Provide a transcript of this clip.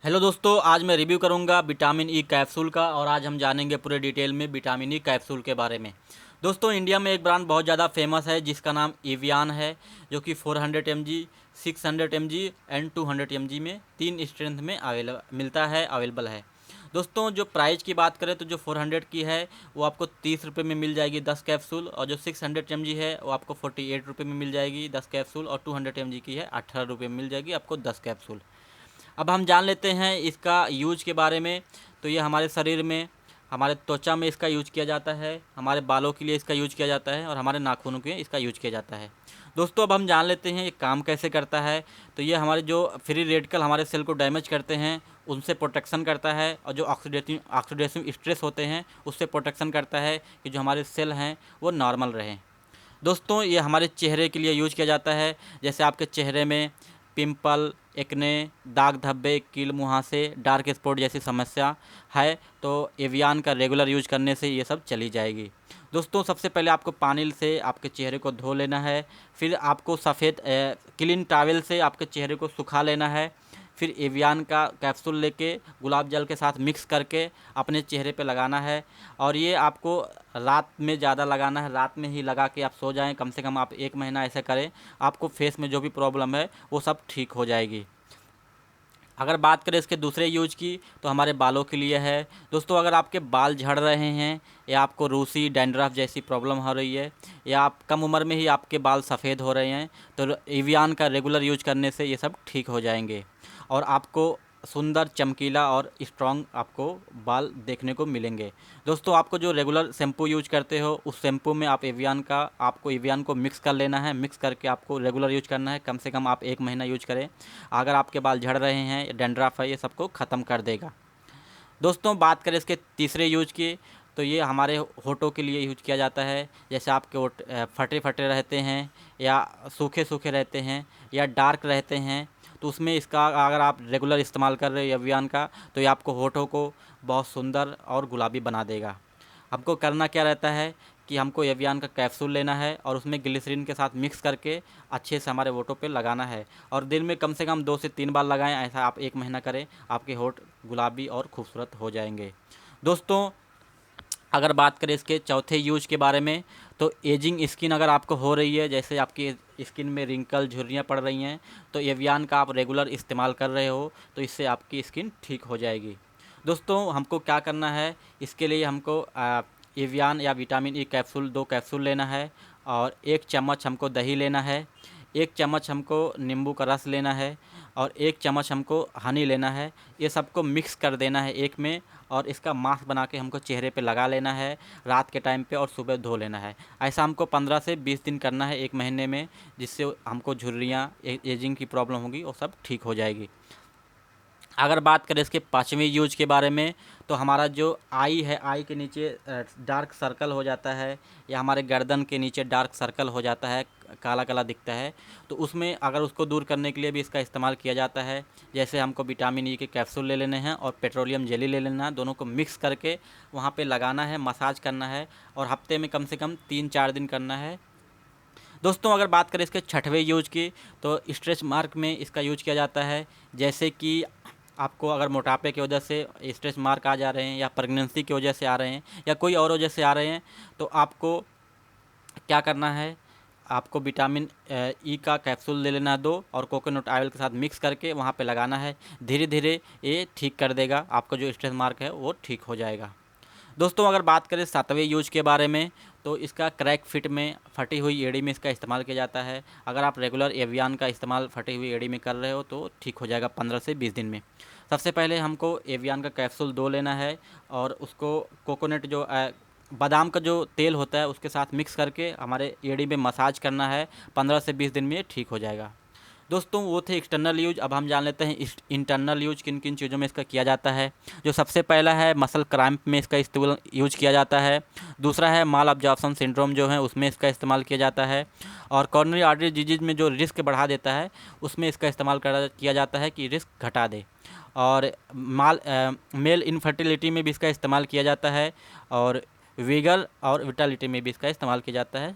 Hello दोस्तों, आज मैं रिव्यू करूंगा विटामिन ई कैप्सूल का। और आज हम जानेंगे पूरे डिटेल में विटामिन ई कैप्सूल के बारे में। दोस्तों, इंडिया में एक ब्रांड बहुत ज़्यादा फेमस है जिसका नाम एवियन है, जो कि 400 mg, 600 mg एंड 200 mg में 3 स्ट्रेंथ में अवेलेबल है। दोस्तों, जो प्राइस की बात करें तो जो 400 की है वो आपको 30 रुपये में मिल जाएगी 10 कैप्सूल, और जो 600 mg है वो आपको 48 रुपये में मिल जाएगी 10 कैप्सूल, और 200 mg की है 18 रुपये में मिल जाएगी आपको 10 कैप्सूल। अब हम जान लेते हैं इसका यूज के बारे में। तो ये हमारे शरीर में, हमारे त्वचा में इसका यूज किया जाता है, हमारे बालों के लिए इसका यूज किया जाता है, और हमारे नाखूनों के लिए इसका यूज किया जाता है। दोस्तों, अब हम जान लेते हैं ये काम कैसे करता है। तो ये हमारे जो फ्री रेडिकल हमारे सेल को डैमेज करते हैं उनसे प्रोटेक्शन करता है, और जो ऑक्सीडेटिव स्ट्रेस होते हैं उससे प्रोटेक्शन करता है कि जो हमारे सेल हैं वो नॉर्मल रहें। दोस्तों, ये हमारे चेहरे के लिए यूज किया जाता है। जैसे आपके चेहरे में पिंपल, एक्ने, दाग धब्बे, कील मुहासे, डार्क स्पॉट जैसी समस्या है तो एवियन का रेगुलर यूज करने से ये सब चली जाएगी। दोस्तों, सबसे पहले आपको पानी से आपके चेहरे को धो लेना है। फिर आपको सफ़ेद क्लीन टॉवल से आपके चेहरे को सुखा लेना है। फिर एवियन का कैप्सूल लेके गुलाब जल के साथ मिक्स करके अपने चेहरे पे लगाना है। और ये आपको रात में ज़्यादा लगाना है, रात में ही लगा के आप सो जाएं। कम से कम आप 1 महीना ऐसे करें, आपको फेस में जो भी प्रॉब्लम है वो सब ठीक हो जाएगी। अगर बात करें इसके दूसरे यूज की तो हमारे बालों के लिए है। दोस्तों, अगर आपके बाल झड़ रहे हैं या आपको रूसी, डैंड्रफ जैसी प्रॉब्लम हो रही है, या आप कम उम्र में ही आपके बाल सफ़ेद हो रहे हैं, तो एवियन का रेगुलर यूज करने से ये सब ठीक हो जाएंगे और आपको सुंदर, चमकीला और स्ट्रॉन्ग आपको बाल देखने को मिलेंगे। दोस्तों, आपको जो रेगुलर शैम्पू यूज करते हो उस शैम्पू में आपको एवियन को मिक्स कर लेना है। मिक्स करके आपको रेगुलर यूज करना है। कम से कम आप 1 महीना यूज करें। अगर आपके बाल झड़ रहे हैं, डैंड्रफ है, ये सबको ख़त्म कर देगा। दोस्तों, बात करें इसके तीसरे यूज की तो ये हमारे होठों के लिए यूज किया जाता है। जैसे आपके होठ फटे फटे रहते हैं, या सूखे सूखे रहते हैं, या डार्क रहते हैं, तो उसमें इसका अगर आप रेगुलर इस्तेमाल कर रहे हो एवियन का, तो ये आपको होठों को बहुत सुंदर और गुलाबी बना देगा। हमको करना क्या रहता है कि हमको एवियन का कैप्सूल लेना है और उसमें ग्लिसरीन के साथ मिक्स करके अच्छे से हमारे होठों पे लगाना है, और दिन में कम से कम 2 से 3 बार लगाएं। ऐसा आप 1 महीना करें, आपके होठ गुलाबी और खूबसूरत हो जाएंगे। दोस्तों, अगर बात करें इसके चौथे यूज के बारे में तो एजिंग स्किन अगर आपको हो रही है, जैसे आपकी स्किन में रिंकल, झुर्रियाँ पड़ रही हैं, तो एवियन का आप रेगुलर इस्तेमाल कर रहे हो तो इससे आपकी स्किन ठीक हो जाएगी। दोस्तों, हमको क्या करना है, इसके लिए हमको एवियन या विटामिन ई कैप्सूल 2 कैप्सूल लेना है, और 1 चम्मच हमको दही लेना है, 1 चम्मच हमको नींबू का रस लेना है, और 1 चम्मच हमको हनी लेना है। ये सबको मिक्स कर देना है एक में, और इसका मास्क बना के हमको चेहरे पे लगा लेना है रात के टाइम पे, और सुबह धो लेना है। ऐसा हमको 15 से 20 दिन करना है 1 महीने में, जिससे हमको झुर्रियाँ, एजिंग की प्रॉब्लम होगी वो सब ठीक हो जाएगी। अगर बात करें इसके 5वें यूज के बारे में तो हमारा जो आई है, आई के नीचे डार्क सर्कल हो जाता है, या हमारे गर्दन के नीचे डार्क सर्कल हो जाता है, काला काला दिखता है, तो उसमें अगर उसको दूर करने के लिए भी इसका इस्तेमाल किया जाता है। जैसे हमको विटामिन ई के कैप्सूल ले लेने हैं और पेट्रोलियम जेली ले लेना है, दोनों को मिक्स करके वहाँ पे लगाना है, मसाज करना है, और हफ्ते में कम से कम 3-4 दिन करना है। दोस्तों, अगर बात करें इसके 6वें यूज की तो स्ट्रेच मार्क में इसका यूज किया जाता है। जैसे कि आपको अगर मोटापे की वजह से स्ट्रेच मार्क आ जा रहे हैं, या प्रेगनेंसी की वजह से आ रहे हैं, या कोई और वजह से आ रहे हैं, तो आपको क्या करना है, आपको विटामिन ई का कैप्सूल ले लेना है 2, और कोकोनट ऑयल के साथ मिक्स करके वहाँ पे लगाना है। धीरे धीरे ये ठीक कर देगा, आपका जो स्ट्रेच मार्क है वो ठीक हो जाएगा। दोस्तों, अगर बात करें 7वें यूज के बारे में तो इसका क्रैक फिट में, फटी हुई एड़ी में इसका इस्तेमाल किया जाता है। अगर आप रेगुलर एवियन का इस्तेमाल फटी हुई एड़ी में कर रहे हो तो ठीक हो जाएगा 15 से 20 दिन में। सबसे पहले हमको एवियन का कैप्सूल 2 लेना है, और उसको कोकोनट जो बादाम का जो तेल होता है उसके साथ मिक्स करके हमारे एड़ी में मसाज करना है। 15 से 20 दिन में ये ठीक हो जाएगा। दोस्तों, वो थे एक्सटर्नल यूज। अब हम जान लेते हैं इंटरनल यूज किन किन चीज़ों में इसका किया जाता है। जो सबसे पहला है, मसल क्रैम्प में इसका इस्तेमाल यूज किया जाता है। दूसरा है, माल अब्जॉर्प्शन सिंड्रोम जो है उसमें इसका इस्तेमाल किया जाता है। और कॉर्नरी आर्टरी डिजीज में जो रिस्क बढ़ा देता है उसमें इसका इस्तेमाल किया जाता है कि रिस्क घटा दे। और मेल इनफर्टिलिटी में भी इसका इस्तेमाल किया जाता है, और वीगल और विटालिटी में भी इसका इस्तेमाल किया जाता है,